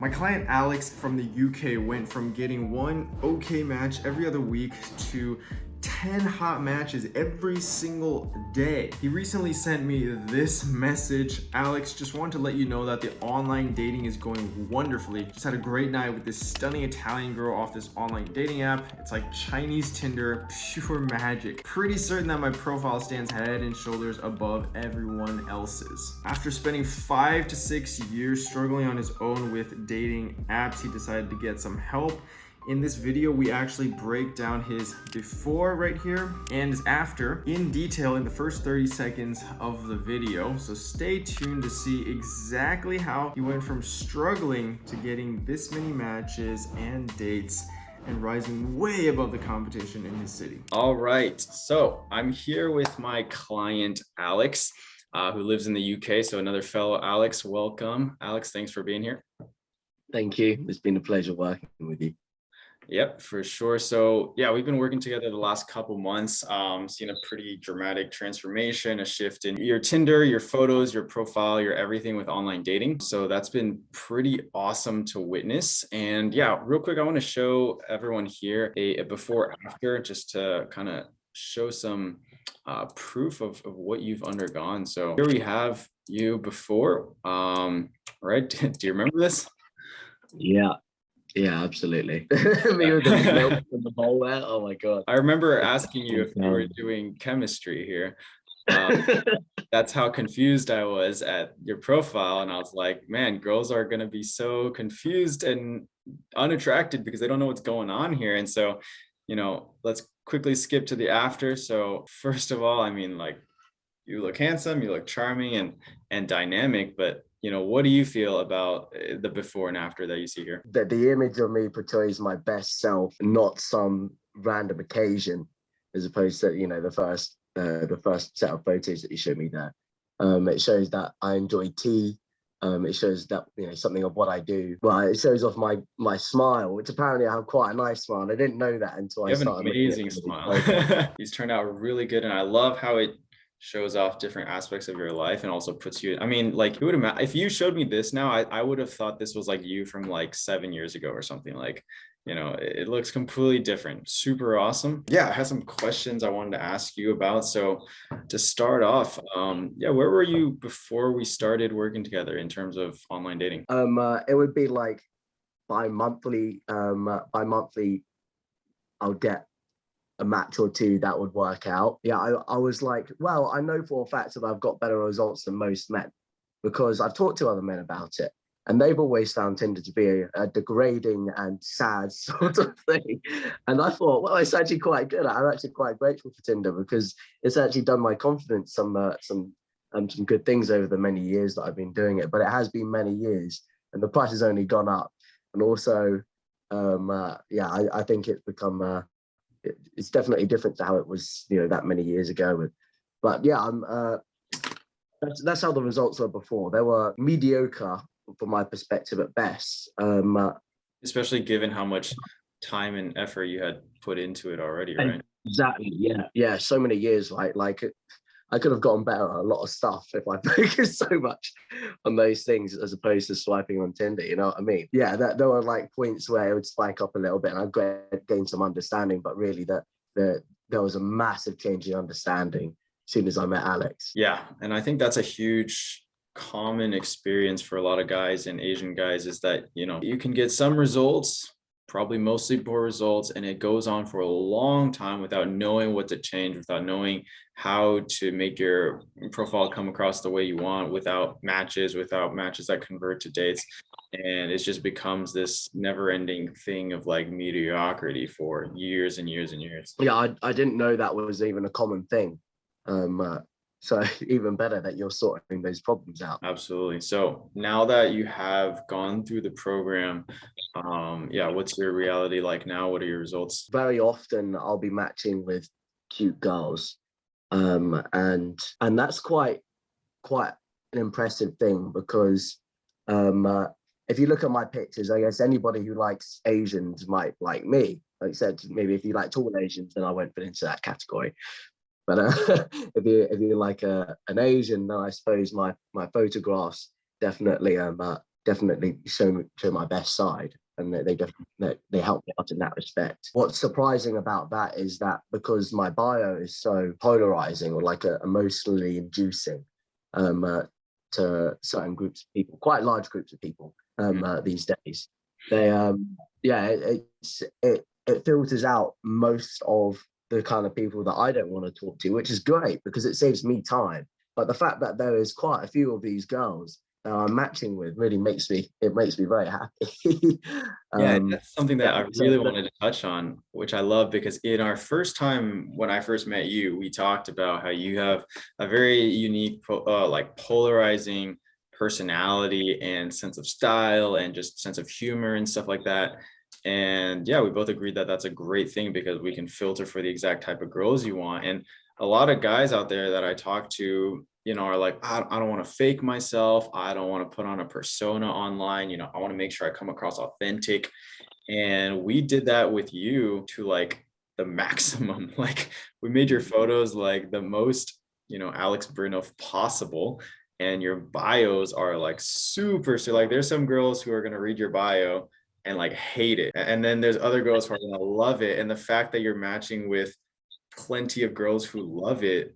My client Alex from the UK went from getting one okay match every other week to 10 hot matches every single day. He recently sent me this message. Alex, just wanted to let you know that the online dating is going wonderfully. Just had a great night with this stunning Italian girl off this online dating app. It's like Chinese Tinder, pure magic. Pretty certain that my profile stands head and shoulders above everyone else's. After spending 5 to 6 years struggling on his own with dating apps, he decided to get some help. In this video, we actually break down his before right here and his after in detail in the first 30 seconds of the video. So stay tuned to see exactly how he went from struggling to getting this many matches and dates and rising way above the competition in his city. All right, so I'm here with my client, Alex, who lives in the UK. So another fellow Alex, welcome. Alex, thanks for being here. Thank you. It's been a pleasure working with you. Yep, for sure. So yeah, we've been working together the last couple months, seen a pretty dramatic transformation, a shift in your Tinder, your photos, your profile, your everything with online dating. So that's been pretty awesome to witness. And yeah, real quick, I want to show everyone here a before after just to kind of show some proof of what you've undergone. So here we have you before, right? Do you remember this? Yeah, absolutely. Me with the milk in the bowl there. Oh my God. I remember asking you if you were doing chemistry here. That's how confused I was at your profile. And I was like, man, girls are going to be so confused and unattracted because they don't know what's going on here. And so, let's quickly skip to the after. So first of all, I mean, like, you look handsome, you look charming and dynamic, but what do you feel about the before and after that you see here? The image of me portrays my best self, not some random occasion, as opposed to the first set of photos that you showed me there. It shows that I enjoy tea. It shows that something of what I do. Well, it shows off my smile, which apparently I have quite a nice smile. I didn't know that until I started. You have an amazing smile. These turned out really good, and I love how it shows off different aspects of your life and also puts you, I mean, like, it would have, if you showed me this now, I would have thought this was like you from like 7 years ago or something. Like, it looks completely different. Super awesome. Yeah, I had some questions I wanted to ask you about. So to start off, where were you before we started working together in terms of online dating? It would be like bi-monthly, I'll get a match or two that would work out. Yeah, I was like, well, I know for a fact that I've got better results than most men because I've talked to other men about it, and they've always found Tinder to be a degrading and sad sort of thing. And I thought, well, it's actually quite good. I'm actually quite grateful for Tinder because it's actually done my confidence some good things over the many years that I've been doing it. But it has been many years, and the price has only gone up. And also, I think it's become it's definitely different to how it was, that many years ago. But yeah, that's how the results were before. They were mediocre from my perspective at best. Especially given how much time and effort you had put into it already, right? Exactly. Yeah. So many years, right? Like I could have gotten better at a lot of stuff if I focused so much on those things as opposed to swiping on Tinder. You know what I mean? Yeah, there were like points where it would spike up a little bit and I'd gain some understanding, but really there was a massive change in understanding as soon as I met Alex. Yeah, and I think that's a huge common experience for a lot of guys and Asian guys is that, you can get some results, probably mostly poor results, and it goes on for a long time without knowing what to change, without knowing how to make your profile come across the way you want, without matches that convert to dates. And it just becomes this never-ending thing of like mediocrity for years and years and years. Yeah, I didn't know that was even a common thing. So even better that you're sorting those problems out. Absolutely. So now that you have gone through the program, what's your reality like now? What are your results? Very often I'll be matching with cute girls. And that's quite an impressive thing because if you look at my pictures, I guess anybody who likes Asians might like me. Like I said, maybe if you like tall Asians, then I won't fit into that category. But if you like an Asian, then I suppose my photographs definitely definitely show my best side, and they help me out in that respect. What's surprising about that is that because my bio is so polarizing or like emotionally inducing to certain groups of people, quite large groups of people these days, they yeah, it filters out most of the kind of people that I don't want to talk to, which is great because it saves me time. But the fact that there is quite a few of these girls that I'm matching with really makes me very happy. Yeah, that's something that Yeah, I really wanted to touch on, which I love because in our first time when I first met you, we talked about how you have a very unique, like polarizing personality and sense of style and just sense of humor and stuff like that. And yeah, we both agreed that that's a great thing because we can filter for the exact type of girls you want. And a lot of guys out there that I talk to, are like, I don't want to fake myself. I don't want to put on a persona online. I want to make sure I come across authentic. And we did that with you to like the maximum. Like we made your photos like the most, Alex Brynolf possible. And your bios are like super. So like there's some girls who are going to read your bio and like hate it. And then there's other girls who are going to love it. And the fact that you're matching with plenty of girls who love it,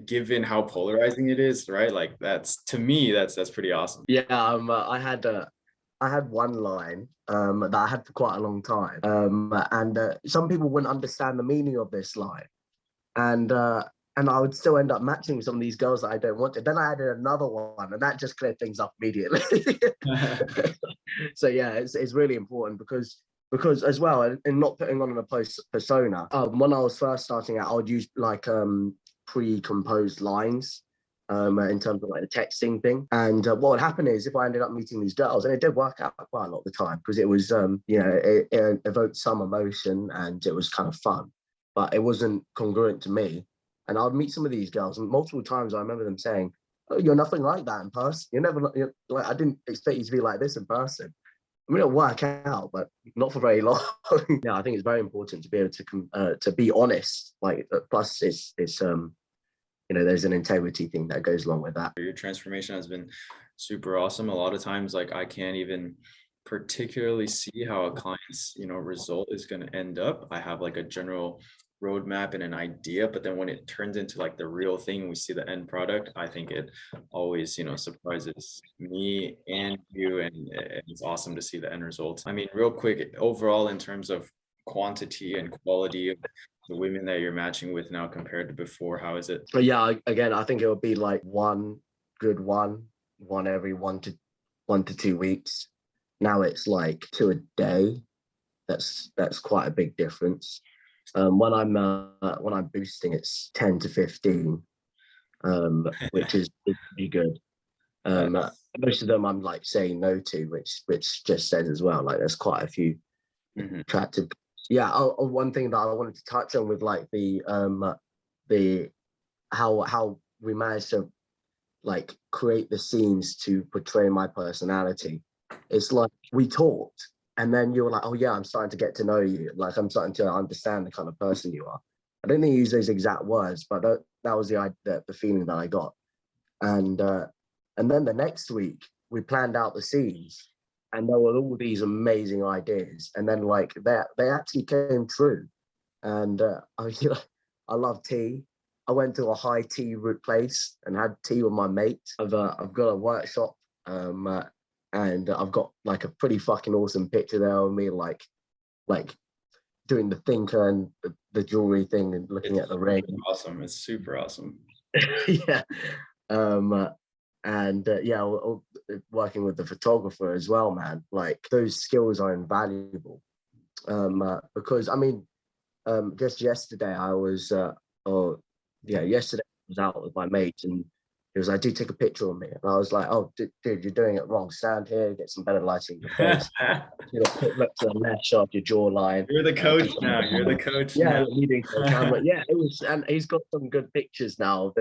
given how polarizing it is, right? Like that's, to me, that's pretty awesome. yeah. I had one line that I had for quite a long time, and some people wouldn't understand the meaning of this line, and I would still end up matching with some of these girls that I don't want to. Then I added another one, and that just cleared things up immediately. So yeah, it's really important because as well, in not putting on a persona. When I was first starting out, I would use like pre-composed lines in terms of like the texting thing. And what would happen is if I ended up meeting these girls, and it did work out quite a lot of the time because it was, it evoked some emotion and it was kind of fun, but it wasn't congruent to me. And I'd meet some of these girls, and multiple times I remember them saying, "Oh, you're nothing like that in person. You're like, I didn't expect you to be like this in person." I mean, it'll work out, but not for very long. Yeah, I think it's very important to be able to be honest. Like, plus, it's there's an integrity thing that goes along with that. Your transformation has been super awesome. A lot of times, like I can't even particularly see how a client's, result is going to end up. I have like a general roadmap and an idea, but then when it turns into like the real thing, we see the end product. I think it always, surprises me and you, and it's awesome to see the end results. I mean, real quick, overall, in terms of quantity and quality of the women that you're matching with now compared to before, how is it? But yeah, again, I think it would be like one good one every 1 to 2 weeks. Now it's like 2 a day. That's quite a big difference. When I'm boosting, it's 10 to 15, which is pretty good. Most of them I'm like saying no to, which just says as well, like there's quite a few attractive. Yeah. One thing that I wanted to touch on with like the how we managed to like create the scenes to portray my personality. It's like we talked, and then you were like, "Oh yeah, I'm starting to get to know you. Like I'm starting to understand the kind of person you are." I didn't use those exact words, but that was the feeling that I got. And then the next week we planned out the scenes, and there were all these amazing ideas, and then like they actually came true. And I love tea. I went to a high tea root place and had tea with my mate. I've got a workshop, and I've got like a pretty fucking awesome picture there of me, like doing the thinker and the jewelry thing and looking at the ring. Awesome! It's super awesome. Yeah, and yeah, working with the photographer as well, man. Like those skills are invaluable, because I mean, just yesterday I was, yesterday I was out with my mate, and he was like, "Dude, take a picture of me." And I was like, "Oh, dude, you're doing it wrong. Stand here, get some better lighting in your face. Look to the left, show off your jawline." You're the coach now. You're the coach yeah, now. leading coach. I'm like, yeah, it was, and he's got some good pictures now of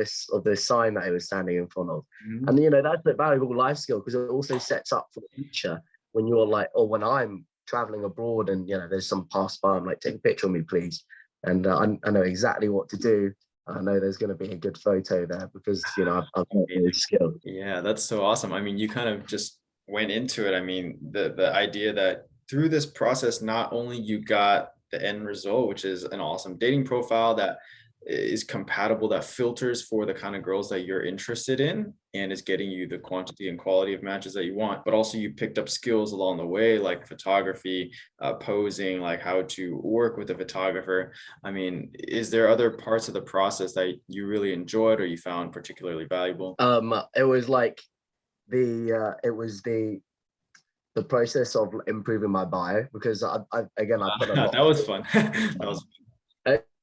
this sign that he was standing in front of. Mm-hmm. And that's a valuable life skill because it also sets up for the future when you're like, oh, when I'm traveling abroad and there's some passport, I'm like, take a picture of me, please. And I know exactly what to do. I know there's going to be a good photo there because I've got those skills. Yeah, that's so awesome. I mean, you kind of just went into it, I mean, the idea that through this process, not only you got the end result, which is an awesome dating profile that is compatible, that filters for the kind of girls that you're interested in and is getting you the quantity and quality of matches that you want, but also you picked up skills along the way, like photography, posing, like how to work with a photographer. I mean, is there other parts of the process that you really enjoyed or you found particularly valuable? It was like it was the process of improving my bio, because I put a lot That was fun. That was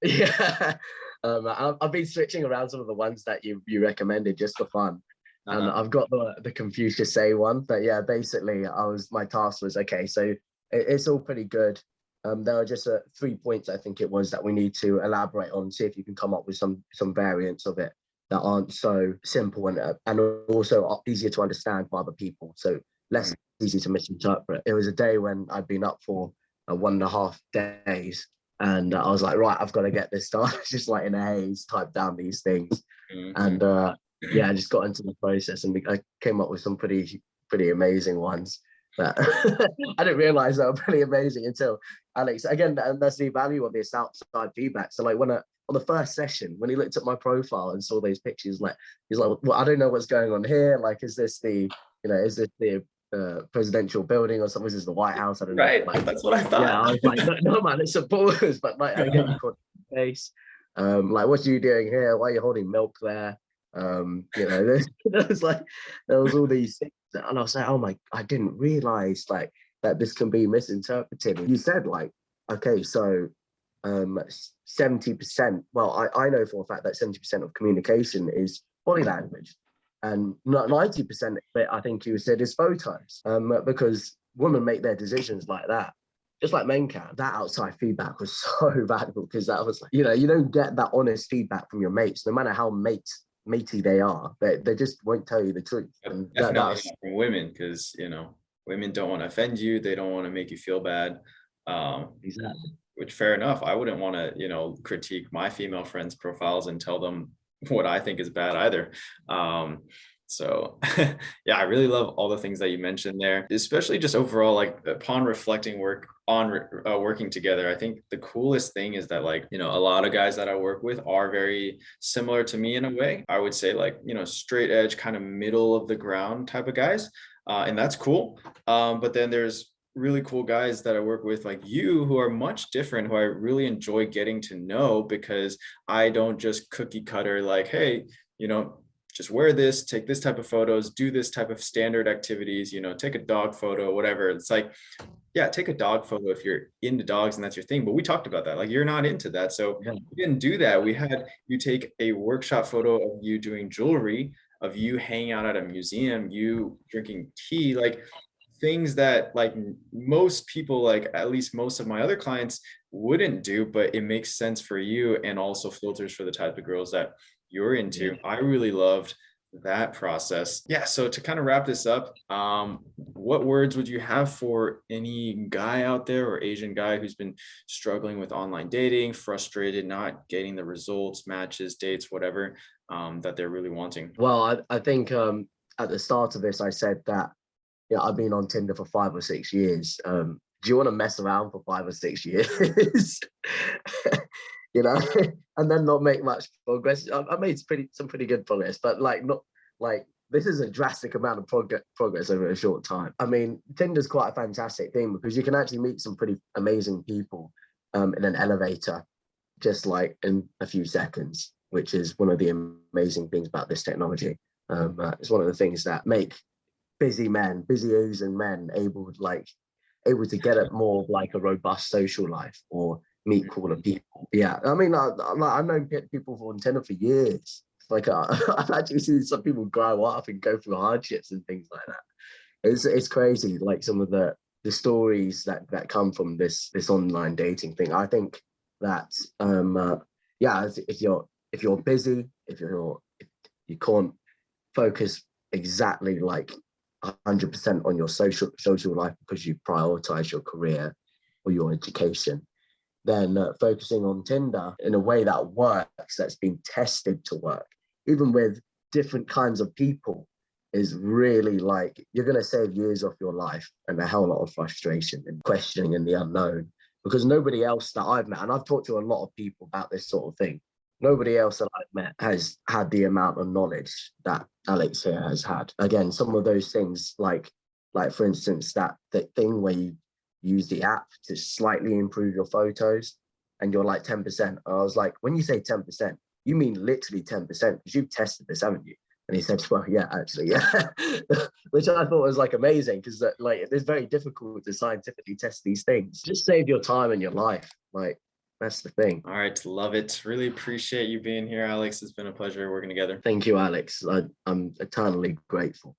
yeah. I've been switching around some of the ones that you recommended just for fun. And uh-huh. I've got the Confucius Say one. But yeah, basically my task was, okay, so it's all pretty good. There are just 3 points, I think it was, that we need to elaborate on, see if you can come up with some variants of it that aren't so simple and also easier to understand for other people. So less easy to misinterpret. It was a day when I'd been up for 1.5 days. And I was like, right, I've got to get this done. Just like in a haze, type down these things. Mhm. And yeah, I just got into the process and I came up with some pretty amazing ones that I didn't realize they were pretty amazing until Alex, again, and that's the value of this outside feedback. So like on the first session, when he looked at my profile and saw those pictures, like he's like, well, I don't know what's going on here. Like, is this the presidential building or something? Is this the White House? I don't know. Right. Like, That's what I yeah, thought. I was like, no, no man, it's a borders, but like I get you caught in the face. Like, what are you doing here? Why are you holding milk there? There was like there was all these things, and I was like, oh my, I didn't realize like that this can be misinterpreted. And you said like, okay, so 70%. Well, I know for a fact that 70% of communication is body language, and 90% of it, I think you said, is photos. Because women make their decisions like that, just like men can. That outside feedback was so valuable, because that was like, you don't get that honest feedback from your mates, no matter how matey they are. They just won't tell you the truth, and that Definitely was not from women, because women don't want to offend you. They don't want to make you feel bad. exactly. Which fair enough. I wouldn't want to, critique my female friends' profiles and tell them what I think is bad either. So yeah, I really love all the things that you mentioned there, especially just overall, like upon reflecting working together. I think the coolest thing is that, like, a lot of guys that I work with are very similar to me in a way. I would say, like, straight edge, kind of middle of the ground type of guys. And that's cool. But then there's really cool guys that I work with like you who are much different, who I really enjoy getting to know, because I don't just cookie cutter like, hey, just wear this, take this type of photos, do this type of standard activities, take a dog photo, whatever. It's like, yeah, take a dog photo if you're into dogs and that's your thing. But we talked about that. Like, you're not into that. So Yeah. we didn't do that. We had you take a workshop photo of you doing jewelry, of you hanging out at a museum, you drinking tea, like things that like most people, like at least most of my other clients wouldn't do, but it makes sense for you and also filters for the type of girls that you're into. I really loved that process. Yeah. So to kind of wrap this up, what words would you have for any guy out there or Asian guy who's been struggling with online dating, frustrated, not getting the results, matches, dates, whatever, that they're really wanting? Well, I think at the start of this, I said that I've been on Tinder for 5 or 6 years. Do you want to mess around for 5 or 6 years? you know, and then not make much progress. I made some pretty good progress, but like not like this is a drastic amount of progress over a short time. I mean, Tinder's quite a fantastic thing because you can actually meet some pretty amazing people in an elevator, just like in a few seconds, which is one of the amazing things about this technology. It's one of the things that make busy Asian men able to get at more of like a robust social life or meet cooler people. Yeah, I mean, I've known people on Tinder for years. Like I've actually seen some people grow up and go through hardships and things like that. It's crazy, like some of the stories that come from this online dating thing. I think that yeah, if you're busy, if you can't focus exactly like 100% on your social life because you prioritize your career or your education, then focusing on Tinder in a way that works, that's been tested to work, even with different kinds of people, is really like, you're going to save years of your life and a hell lot of frustration and questioning in the unknown, because nobody else that I've met, and I've talked to a lot of people about this sort of thing, nobody else that I've met has had the amount of knowledge that Alex here has had. Again, some of those things, like for instance, that thing where you use the app to slightly improve your photos and you're like 10%. I was like, when you say 10%, you mean literally 10%, because you've tested this, haven't you? And he said, well, yeah, actually, yeah. Which I thought was like amazing, because like it's very difficult to scientifically test these things. Just save your time and your life. Like, that's the thing. All right, love it. Really appreciate you being here, Alex. It's been a pleasure working together. Thank you, Alex. I'm eternally grateful.